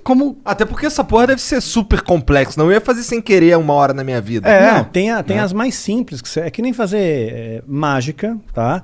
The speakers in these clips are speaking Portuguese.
como... Até porque essa porra deve ser super complexa. Não eu ia fazer sem querer uma hora na minha vida. Não, tem as mais simples. É que nem fazer mágica, tá?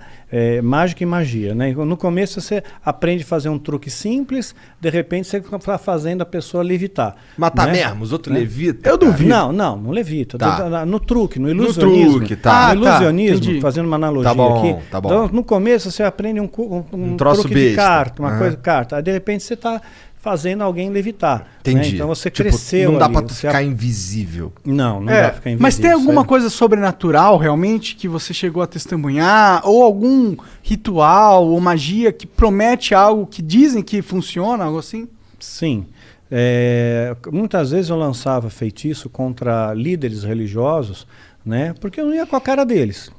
Mágica e magia, né? No começo você aprende a fazer um truque simples, de repente você está fazendo a pessoa levitar. Matar mesmo, os outros levitam? Eu duvido. Não levita. Tá. No truque, no ilusionismo. No truque, tá. No ilusionismo, entendi. fazendo uma analogia Tá bom, aqui. tá bom. Então, no começo você aprende um troço truque besta. de carta, uma coisa de carta. Aí de repente você está fazendo alguém levitar. Entendi. Né? Então você Tipo, cresceu. não dá ali, pra tu ficar invisível. Não dá pra ficar invisível. Mas tem alguma sabe? coisa sobrenatural, realmente, que você chegou a testemunhar? Ou algum ritual ou magia que promete algo que dizem que funciona, algo assim? Sim. Muitas vezes eu lançava feitiço contra líderes religiosos, né? Porque eu não ia com a cara deles.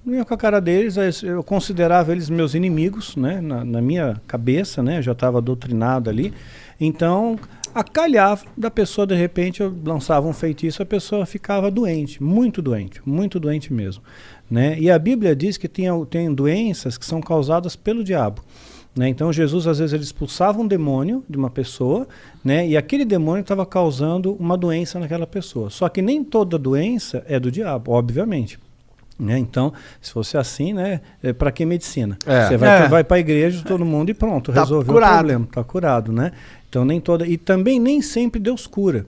Eu considerava eles meus inimigos, né? Na minha cabeça, né? Eu já estava doutrinado ali. Então, acalhava da pessoa, de repente, eu lançava um feitiço, a pessoa ficava doente muito doente mesmo, né? E a Bíblia diz que tem doenças que são causadas pelo diabo. Né? Então Jesus às vezes ele expulsava um demônio de uma pessoa, né? E aquele demônio estava causando uma doença naquela pessoa. Só que nem toda doença é do diabo, obviamente. Né? Então, se fosse assim, né? Para que medicina? Você vai para a igreja, todo mundo e pronto, resolveu o problema, está curado, né? Então nem toda, e também nem sempre Deus cura.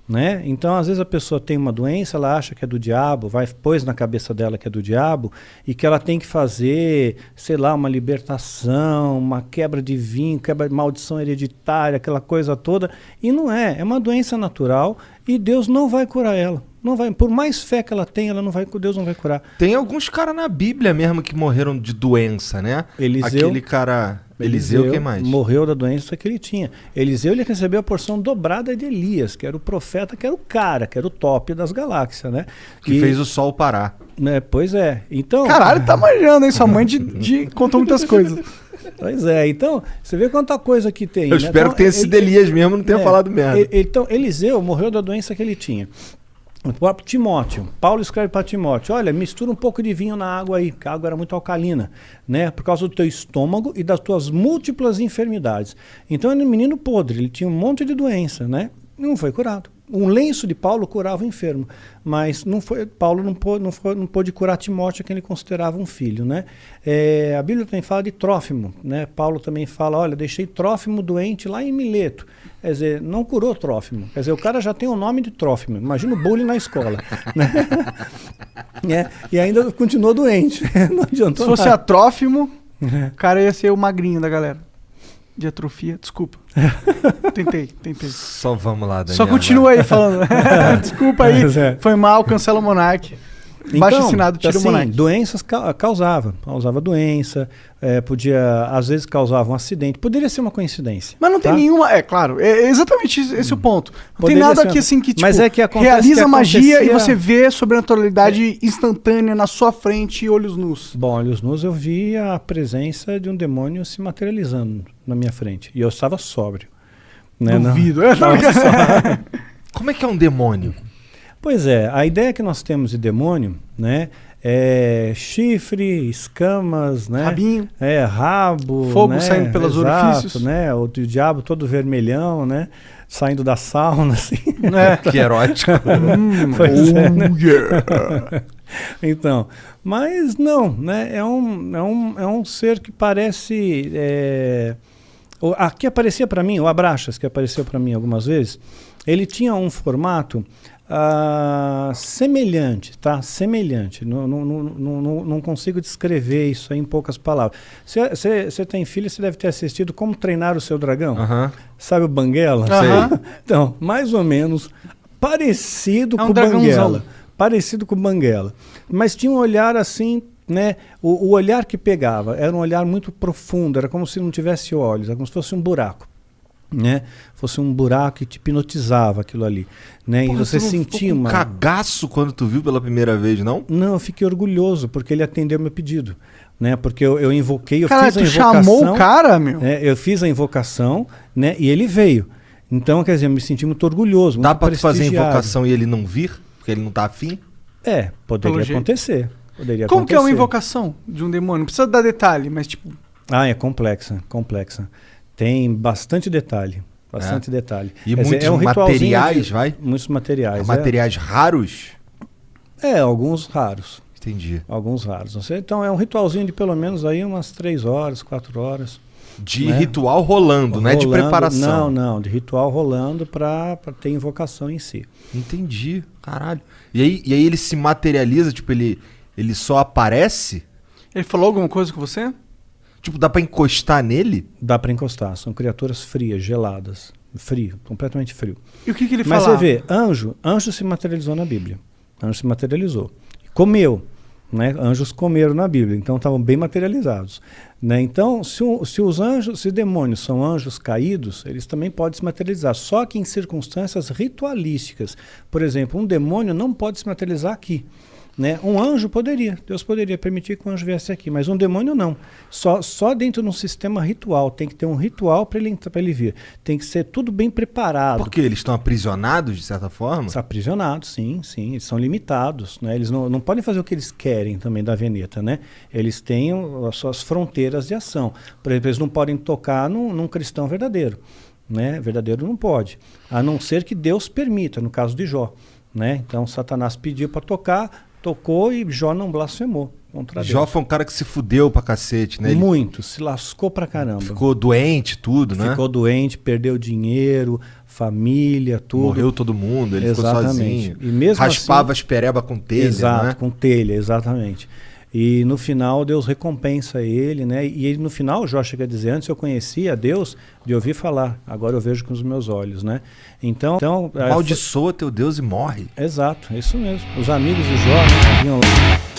Né? Então, às vezes a pessoa tem uma doença, ela acha que é do diabo, pôs na cabeça dela que é do diabo e que ela tem que fazer, sei lá, uma libertação, uma quebra de vinho, quebra de maldição hereditária, aquela coisa toda. E não é uma doença natural e Deus não vai curar ela. Não vai, por mais fé que ela tenha, Deus não vai curar. Tem alguns caras na Bíblia mesmo que morreram de doença, né? Aquele cara... Eliseu, quem mais? Morreu da doença que ele tinha. Eliseu, ele recebeu a porção dobrada de Elias, que era o profeta, que era o cara, que era o top das galáxias, né? Que fez o sol parar. Pois é. Então... Caralho, tá manjando, hein? Sua mãe contou muitas coisas. Pois é. Então, você vê quanta coisa que tem. Eu espero que tenha sido Elias mesmo, não tenha falado merda. Então, Eliseu morreu da doença que ele tinha. O próprio Timóteo, Paulo escreve para Timóteo, olha, mistura um pouco de vinho na água aí, porque a água era muito alcalina, né? Por causa do teu estômago e das tuas múltiplas enfermidades. Então ele era um menino podre, ele tinha um monte de doença, né? E não foi curado. Um lenço de Paulo curava o enfermo, mas Paulo não pôde curar Timóteo, que ele considerava um filho, né? A Bíblia também fala de Trófimo, né? Paulo também fala, olha, deixei Trófimo doente lá em Mileto. Quer dizer, não curou Trófimo. Quer dizer, o cara já tem o nome de Trófimo. Imagina o bullying na escola. Né? E ainda continuou doente. Não adiantou Se fosse nada. a Trófimo, o cara ia ser o magrinho da galera. De atrofia, desculpa. Tentei. Só vamos lá, Daniel. Só continua aí falando. Desculpa aí, foi mal, cancela o Monark. Baixo assinado, tira o Monark. Doenças causava doença, às vezes causava um acidente, poderia ser uma coincidência. Mas não tem nenhuma, claro, é exatamente esse o ponto. Não Poderia tem nada ser aqui assim que, tipo, mas é que acontece realiza que magia acontecia... e você vê sobrenaturalidade instantânea na sua frente, olhos nus. Bom, olhos nus eu vi a presença de um demônio se materializando na minha frente, e eu estava sóbrio. Né? Duvido. Como é que é um demônio? Pois é, a ideia que nós temos de demônio, né, é chifre, escamas, né, rabinho, rabo, fogo, né, saindo pelos orifícios, né, o diabo todo vermelhão, né, saindo da sauna, assim. Que erótico. Pois é, né? Então, mas não, né, é um ser que parece, que aparecia para mim, o Abraxas, que apareceu para mim algumas vezes, ele tinha um formato semelhante, tá? Semelhante. Não consigo descrever isso aí em poucas palavras. Você tem filho, você deve ter assistido Como Treinar o Seu Dragão. Sabe o Banguela? Então, mais ou menos parecido com o Banguela. Parecido com o Banguela. Mas tinha um olhar assim, né? O olhar que pegava era um olhar muito profundo, era como se não tivesse olhos, era como se fosse um buraco. Né? Fosse um buraco que te hipnotizava aquilo ali, né? Porra, e você tu não sentia ficou com cagaço quando tu viu pela primeira vez, não? Não, eu fiquei orgulhoso porque ele atendeu meu pedido, né? Porque eu invoquei, cara, fiz a invocação. Cara, tu chamou o cara, meu? Eu fiz a invocação, né? E ele veio. Então, quer dizer, eu me senti muito orgulhoso. Dá pra tu fazer invocação e ele não vir? Porque ele não tá afim? Poderia acontecer. Como que é uma invocação de um demônio? Não precisa dar detalhe, mas tipo... É complexa. Tem bastante detalhe. Bastante detalhe. E muitos materiais, vai? Muitos materiais. Materiais raros? Alguns raros. Entendi. Alguns raros. Então é um ritualzinho de pelo menos aí umas 3 horas, 4 horas. De ritual rolando, não é de preparação. Não, de ritual rolando para ter invocação em si. Entendi, caralho. E aí ele se materializa, tipo, ele só aparece? Ele falou alguma coisa com você? Tipo, dá pra encostar nele? Dá pra encostar, são criaturas frias, geladas. Frio, completamente frio. E o que ele Mas falava? você vê, anjo se materializou na Bíblia. Anjo se materializou. Comeu. Né? Anjos comeram na Bíblia, então estavam bem materializados. Né? Então, se demônios são anjos caídos, eles também podem se materializar, só que em circunstâncias ritualísticas. Por exemplo, um demônio não pode se materializar aqui. Né? Um anjo poderia, Deus poderia permitir que um anjo viesse aqui, mas um demônio não. Só dentro de um sistema ritual, tem que ter um ritual para ele vir. Tem que ser tudo bem preparado. Por quê? Eles estão aprisionados, de certa forma? Estão aprisionados, sim, eles são limitados. Né? Eles não podem fazer o que eles querem também da Veneta. Né? Eles têm as suas fronteiras de ação. Por exemplo, eles não podem tocar num cristão verdadeiro. Né? Verdadeiro não pode, a não ser que Deus permita, no caso de Jó. Né? Então Satanás pediu para tocar, tocou e Jó não blasfemou contra Deus. Jó foi um cara que se fudeu pra cacete, né? Muito, se lascou pra caramba. Ficou doente, tudo, né? Ficou doente, perdeu dinheiro, família, tudo. Morreu todo mundo, ele ficou sozinho. E mesmo raspava assim, as pereba com telha, exato, né? Com telha, exatamente. E no final Deus recompensa ele, né? E ele no final, Jó chega a dizer, antes eu conhecia a Deus de ouvir falar, agora eu vejo com os meus olhos, né? Então amaldiçoa teu Deus e morre. Exato, é isso mesmo. Os amigos de Jó, né, vinham lá.